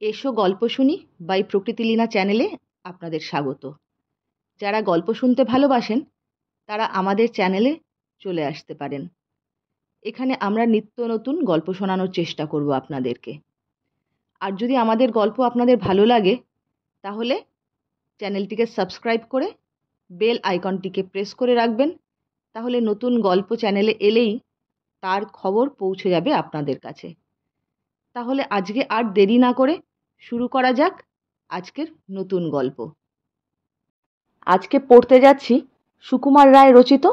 এসো গল্প শুনি বাই প্রকৃতিলীনা চ্যানেলে আপনাদের স্বাগত। যারা গল্প শুনতে ভালোবাসেন তারা আমাদের চ্যানেলে চলে আসতে পারেন। এখানে আমরা নিত্য নতুন গল্প শোনানোর চেষ্টা করব আপনাদেরকে। আর যদি আমাদের গল্প আপনাদের ভালো লাগে তাহলে চ্যানেলটিকে সাবস্ক্রাইব করে বেল আইকনটিকে প্রেস করে রাখবেন। তাহলে নতুন গল্প চ্যানেলে এলেই তার খবর পৌঁছে যাবে আপনাদের কাছে। তাহলে আজকে আর দেরি না করে শুরু করা যাক আজকের নতুন গল্প। আজকে পড়তে যাচ্ছি সুকুমার রায় রচিত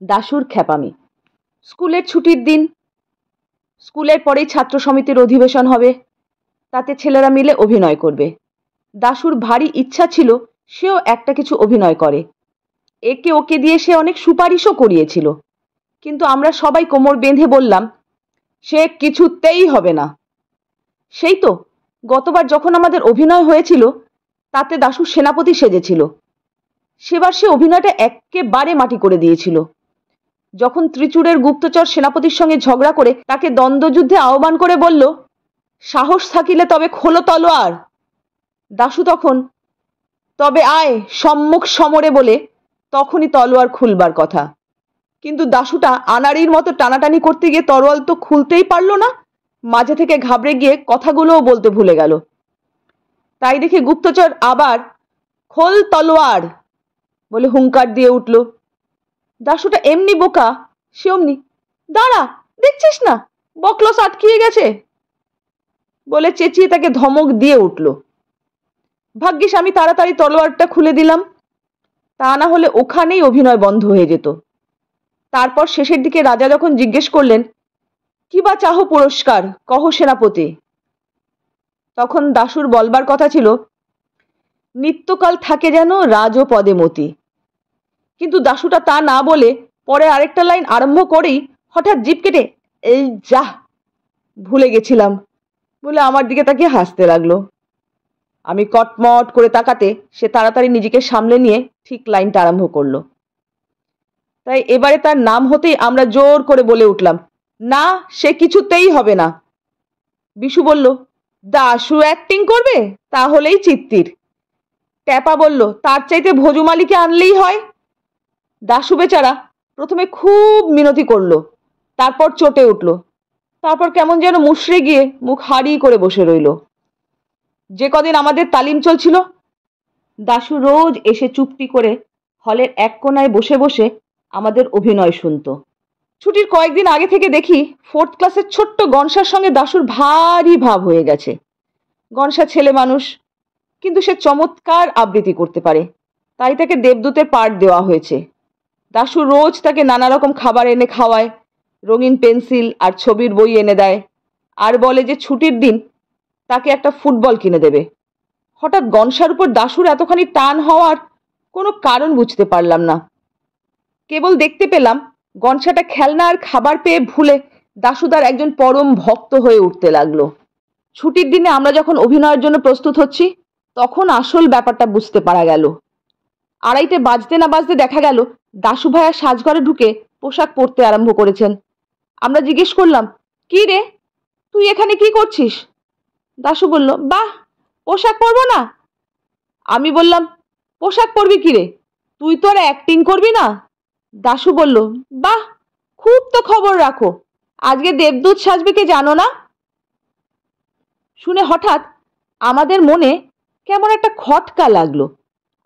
দাশুর খ্যাপামি। স্কুলের ছুটির দিন। স্কুলের পরেই ছাত্র সমিতির অধিবেশন হবে, তাতে ছেলেরা মিলে অভিনয় করবে। দাশুর ভারী ইচ্ছা ছিল সেও একটা কিছু অভিনয় করে। একে ওকে দিয়ে সে অনেক সুপারিশও করিয়েছিল, কিন্তু আমরা সবাই কোমর বেঁধে বললাম সে কিছুতেই হবে না। সেই তো গতবার যখন আমাদের অভিনয় হয়েছিল তাতে দাশু সেনাপতি সেজেছিল। সেবার সে অভিনয়টা একেবারে মাটি করে দিয়েছিল। যখন ত্রিচুরের গুপ্তচর সেনাপতির সঙ্গে ঝগড়া করে তাকে দ্বন্দ্বযুদ্ধে আহ্বান করে বলল, সাহস থাকিলে তবে খোলো তলোয়ার, দাশু তখন তবে আয় সম্মুখ সমরে বলে তখনই তলোয়ার খুলবার কথা। কিন্তু দাশুটা আনাড়ির মতো টানাটানি করতে গিয়ে তরোয়াল তো খুলতেই পারল না, মাঝে থেকে ঘাবড়ে গিয়ে কথাগুলোও বলতে ভুলে গেল। তাই দেখে গুপ্তচর আবার খোল তলোয়ার বলে হুঙ্কার দিয়ে উঠল। দাশুটা এমনি বোকা, সে অমনি দাঁড়া, দেখছিস না বকলস আটকিয়ে গেছে বলে চেঁচিয়ে তাকে ধমক দিয়ে উঠল। ভাগ্যিস আমি তাড়াতাড়ি তলোয়ারটা খুলে দিলাম, তা না হলে ওখানেই অভিনয় বন্ধ হয়ে যেত। তারপর শেষের দিকে রাজা যখন জিজ্ঞেস করলেন, কি বা চাহ পুরস্কার, কহ সেনাপতি, তখন দাশুর বলবার কথা ছিল, নিত্যকাল থাকে যেন রাজ পদে মতি। কিন্তু দাশুটা তা না বলে পরে আরেকটা লাইন আরম্ভ করেই হঠাৎ জিভ কেটে এই যা ভুলে গেছিলাম বলে আমার দিকে তাকিয়ে হাসতে লাগলো। আমি কটমট করে তাকাতে সে তাড়াতাড়ি নিজেকে সামলে নিয়ে ঠিক লাইনটা আরম্ভ করলো। তাই এবারে তার নাম হতেই আমরা জোর করে বলে উঠলাম, না সে কিছুতেই হবে না। বিশু বলল, দাশু অ্যাক্টিং করবে, তাহলেই চিত্তির। ট্যাপা বলল, তার চাইতে ভোজুমালিকে আনলেই হয়। দাশু বেচারা প্রথমে খুব মিনতি করলো, তারপর চটে উঠল, তারপর কেমন যেন মুষড়ে গিয়ে মুখ হাড়ি করে বসে রইল। যে কদিন আমাদের তালিম চলছিল দাশু রোজ এসে চুপটি করে হলের এক কোনায় বসে বসে আমাদের অভিনয় শুনত। ছুটির কয়েকদিন আগে থেকে দেখি 4th ক্লাসের ছোট্ট গনসার সঙ্গে দাশুর ভারী ভাব হয়ে গেছে। গনসা ছেলে মানুষ, কিন্তু সে চমৎকার আবৃত্তি করতে পারে, তাই তাকে দেবদূতের পাঠ দেওয়া হয়েছে। দাশু রোজ তাকে নানা রকম খাবার এনে খাওয়ায়, রঙিন পেন্সিল আর ছবির বই এনে দেয়, আর বলে যে ছুটির দিন তাকে একটা ফুটবল কিনে দেবে। হঠাৎ গনসার উপর দাশুর এতখানি টান হওয়ার কোনো কারণ বুঝতে পারলাম না। কেবল দেখতে পেলাম গনসাটা খেলনা আর খাবার পেয়ে ভুলে দাশুদার একজন পরম ভক্ত হয়ে উঠতে লাগলো। ছুটির দিনে আমরা যখন অভিনয়ের জন্য প্রস্তুত হচ্ছি তখন আসল ব্যাপারটা বুঝতে পারা গেল। 2:30 বাজতে না বাজতে দেখা গেল দাশু ভাইয়া সাজঘরে ঢুকে পোশাক পরতে আরম্ভ করেছেন। আমরা জিজ্ঞেস করলাম, কি রে, তুই এখানে কি করছিস? দাশু বলল, বাহ, পোশাক পরবো না? আমি বললাম, পোশাক পরবি কি রে, তুই তো আর অ্যাক্টিং করবি না? দাশু বলল, বাহ, খুব তো খবর রাখো, আজকে দেবদূত সাজবে কে জানো না? শুনে হঠাৎ আমাদের মনে কেমন একটা খটকা লাগলো।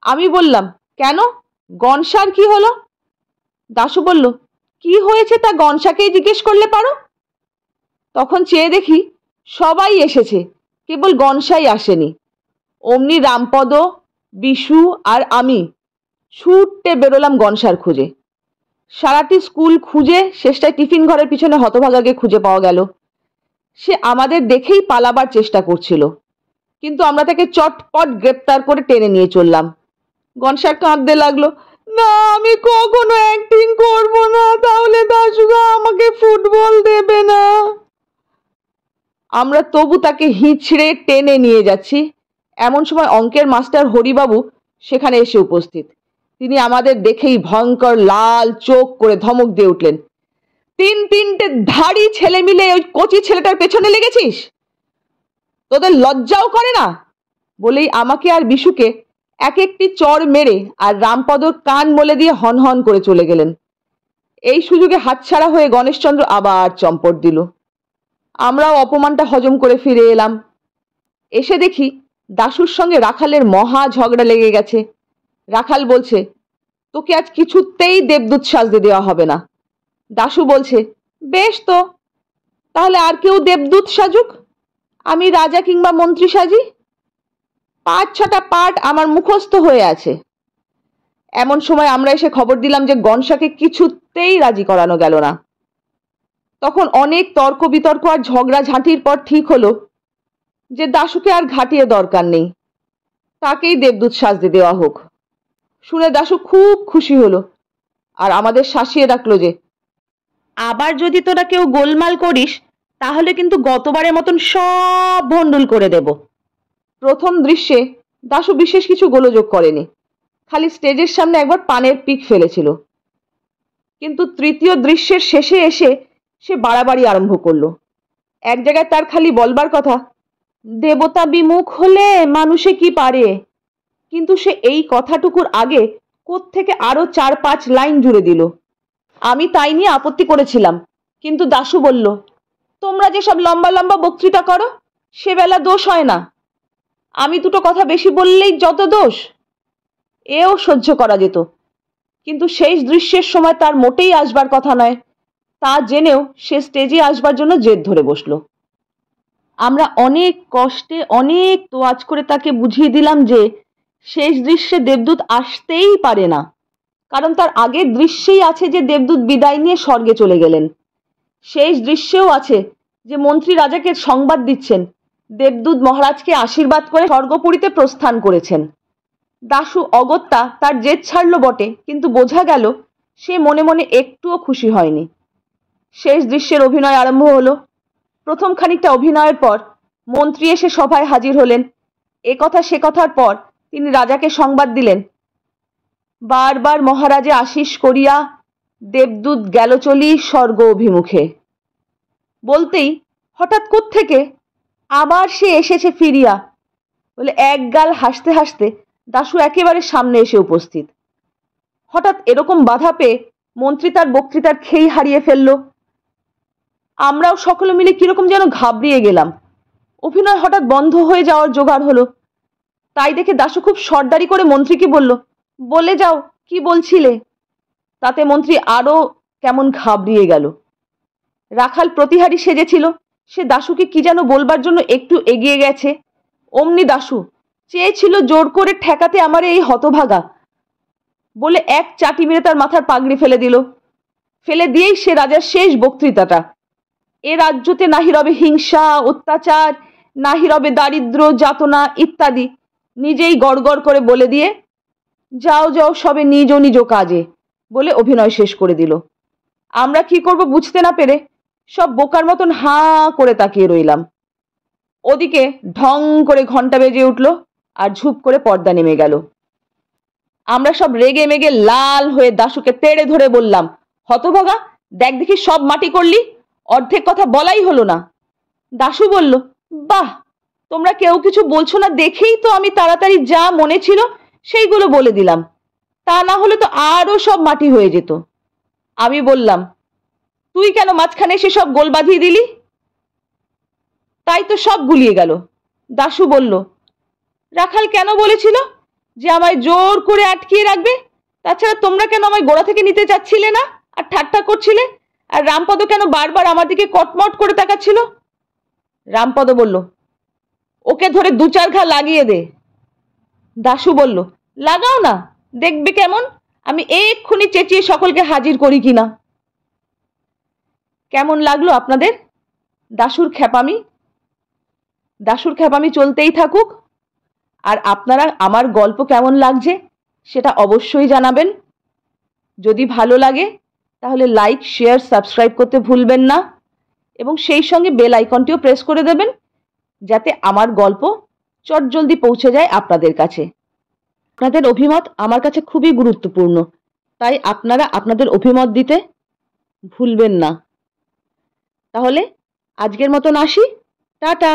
আমি বললাম, কেন, গনসার কি হলো? দাশু বলল, কি হয়েছে তা গনসাকেই জিজ্ঞেস করলে পারো। তখন চেয়ে দেখি সবাই এসেছে, কেবল গনসাই আসেনি। অমনি রামপদ, বিশু আর আমি ছুটতে বেরোলাম গনসার খুঁজে। সারাটি স্কুল খুঁজে শেষটায় টিফিন ঘরের পিছনে হতভাগাকে খুঁজে পাওয়া গেল। সে আমাদের দেখেই পালাবার চেষ্টা করছিল, কিন্তু আমরা তাকে চটপট গ্রেপ্তার করে টেনে নিয়ে চললাম। গনসা কাঁদতে লাগলো, না আমি কখনো অ্যাক্টিং করব না, তাহলে দাশুদা আমাকে ফুটবল দেবে না। আমরা তবু তাকে হিঁচড়ে টেনে নিয়ে যাচ্ছি। এমন সময় অঙ্কের মাস্টার হরিবাবু সেখানে এসে উপস্থিত। তিনি আমাদের দেখেই ভয়ঙ্কর লাল চোখ করে ধমক দিয়ে উঠলেন, 3 ধাড়ি ছেলে মিলে ওই কচি ছেলেটার পেছনে লেগেছিস? তোদের লজ্জাও করে না? বলেই আমাকে আর বিশুকে এক একটি চড় মেরে আর রামপদর কান মলে দিয়ে হনহন করে চলে গেলেন। এই সুযোগে হাতছাড়া হয়ে গণেশচন্দ্র আবার চম্পট দিল। আমরাও অপমানটা হজম করে ফিরে এলাম। এসে দেখি দাশুর সঙ্গে রাখালের মহা ঝগড়া লেগে গেছে। রাখাল বলছে, তোকে আজ কিছুতেই দেবদূত সাজতে দেওয়া হবে না। দাশু বলছে, বেশ তো, তাহলে আর কেউ দেবদূত সাজুক, আমি রাজা কিংবা মন্ত্রী সাজি। 5-6টা পাঠ আমার মুখস্থ হয়ে আছে। এমন সময় আমরা এসে খবর দিলাম যে গনসাকে কিছুতেই রাজি করানো গেল না। তখন অনেক তর্ক বিতর্ক আর ঝগড়া ঝাঁটির পর ঠিক হলো যে দাশুকে আর ঘাটিয়ে দরকার নেই, তাকেই দেবদূত সাজতে দেওয়া হোক। শুনে দাশু খুব খুশি হলো আর আমাদের শাসিয়ে রাখলো যে আবার যদি তোরা কেউ গোলমাল করিস তাহলে কিন্তু গতবারের মতন সব ভণ্ডুল করে দেব। প্রথম দৃশ্যে দাশু বিশেষ কিছু গোলযোগ করেনি, খালি স্টেজের সামনে একবার পানের পিক ফেলেছিল। কিন্তু তৃতীয় দৃশ্যের শেষে এসে সে বাড়াবাড়ি আরম্ভ করলো। এক জায়গায় তার খালি বলবার কথা, দেবতা বিমুখ হলে মানুষে কি পারে, কিন্তু সে এই কথাটুকুর আগে কোত্থেকে আরো 4-5 লাইন জুড়ে দিল। আমি তাই নিয়ে আপত্তি করেছিলাম, কিন্তু দাশু বলল, তোমরা যেসব লম্বা লম্বা বক্তৃতা করো সে বেলা দোষ হয় না, আমি দুটো কথা বেশি বললেই যত দোষ। এও সহ্য করা যেত, কিন্তু শেষ দৃশ্যের সময় তার মোটেই আসবার কথা নয়, তা জেনেও সে স্টেজে আসবার জন্য জেদ ধরে বসলো। আমরা অনেক কষ্টে অনেক তোয়াজ করে তাকে বুঝিয়ে দিলাম যে শেষ দৃশ্যে দেবদূত আসতেই পারে না, কারণ তার আগের দৃশ্যেই আছে যে দেবদূত বিদায় নিয়ে স্বর্গে চলে গেলেন। শেষ দৃশ্যেও আছে যে মন্ত্রী রাজাকে সংবাদ দিচ্ছেন দেবদূত মহারাজকে আশীর্বাদ করে স্বর্গপুরীতে প্রস্থান করেছেন। দাশু অগত্যা তার জেদ ছাড়ল বটে, কিন্তু বোঝা গেল সে মনে মনে একটুও খুশি হয়নি। শেষ দৃশ্যের অভিনয় আরম্ভ হলো। প্রথম খানিকটা অভিনয়ের পর মন্ত্রী এসে সভায় হাজির হলেন। এ কথা সে কথার পর তিনি রাজাকে সংবাদ দিলেন, বারবার মহারাজে আশীষ করিয়া দেবদূত গেল চলি স্বর্গ অভিমুখে। বলতেই হঠাৎ কোত্থেকে আবার সে এসেছে ফিরিয়া, বলে এক গাল হাসতে হাসতে দাশু একেবারে সামনে এসে উপস্থিত। হঠাৎ এরকম বাধা পেয়ে মন্ত্রী তার বক্তৃতার খেই হারিয়ে ফেলল। আমরাও সকলে মিলে কিরকম যেন ঘাবড়িয়ে গেলাম। অভিনয় হঠাৎ বন্ধ হয়ে যাওয়ার জোগাড় হলো। তাই দেখে দাশু খুব সর্দারি করে মন্ত্রীকে বলল, বলে যাও কি বলছিলে। তাতে মন্ত্রী আরো কেমন ঘাবড়িয়ে গেল। রাখাল প্রতিহারী সেজেছিল, সে দাশুকে কি যেন বলবার জন্য একটু এগিয়ে গেছে, অমনি দাশু চেয়েছিল জোর করে ঠেকাতে আমার এই হতভাগা, বলে এক চাটি মেরে তার মাথার পাগড়ি ফেলে দিল। ফেলে দিয়েই সে রাজার শেষ বক্তৃতাটা, এ রাজ্যতে নাহি রবে হিংসা অত্যাচার, নাহি রবে দারিদ্র যাতনা ইত্যাদি নিজেই গড়গড় করে বলে দিয়ে যাও যাও সবে নিজ নিজ কাজে বলে অভিনয় শেষ করে দিল। আমরা কি করব বুঝতে না পেরে সব বোকার মতন হাঁ করে তাকিয়ে রইলাম। ওদিকে ঢং করে ঘন্টা বেজে উঠল আর ঝুপ করে পর্দা নেমে গেল। আমরা সব রেগে মেগে লাল হয়ে দাশুকে তেড়ে ধরে বললাম, হতভাগা, দেখ দেখি সব মাটি করলি, অর্ধেক কথা বলাই হলো না। দাশু বলল, বাহ, তোমরা কেউ কিছু বলছো না দেখেই তো আমি তাড়াতাড়ি যা মনে ছিল সেইগুলো বলে দিলাম, তা না হলে তো আরো সব মাটি হয়ে যেত। আমি বললাম, তুই কেন মাঝখানে এসে সব গোল বাঁধিয়ে দিলি? তাই তো সব গুলিয়ে গেল। দাশু বলল, রাখাল কেন বলেছিল যে আমায় জোর করে আটকিয়ে রাখবে? তাছাড়া তোমরা কেন আমায় গোড়া থেকে নিতে চাচ্ছিলে না আর ঠাট্টা করছিলে? আর রামপদ কেন বারবার আমার দিকে কটমট করে তাকাচ্ছিল? রামপদ বলল, ওকে ধরে 2-4 ঘা লাগিয়ে দে। দাশু বলল, লাগাও না, দেখবে কেমন আমি এক্ষুনি চেঁচিয়ে সকলকে হাজির করি কিনা। কেমন লাগলো আপনাদের দাশুর খ্যাপামি? দাশুর খ্যাপামি চলতেই থাকুক, আর আপনারা আমার গল্প কেমন লাগছে সেটা অবশ্যই জানাবেন। যদি ভালো লাগে তাহলে লাইক শেয়ার সাবস্ক্রাইব করতে ভুলবেন না, এবং সেই সঙ্গে বেল আইকনটিও প্রেস করে দেবেন যাতে আমার গল্প চটজলদি পৌঁছে যায় আপনাদের কাছে। আপনাদের অভিমত আমার কাছে খুবই গুরুত্বপূর্ণ, তাই আপনারা আপনাদের অভিমত দিতে ভুলবেন না। তাহলে আজকের মতন আসি, টাটা।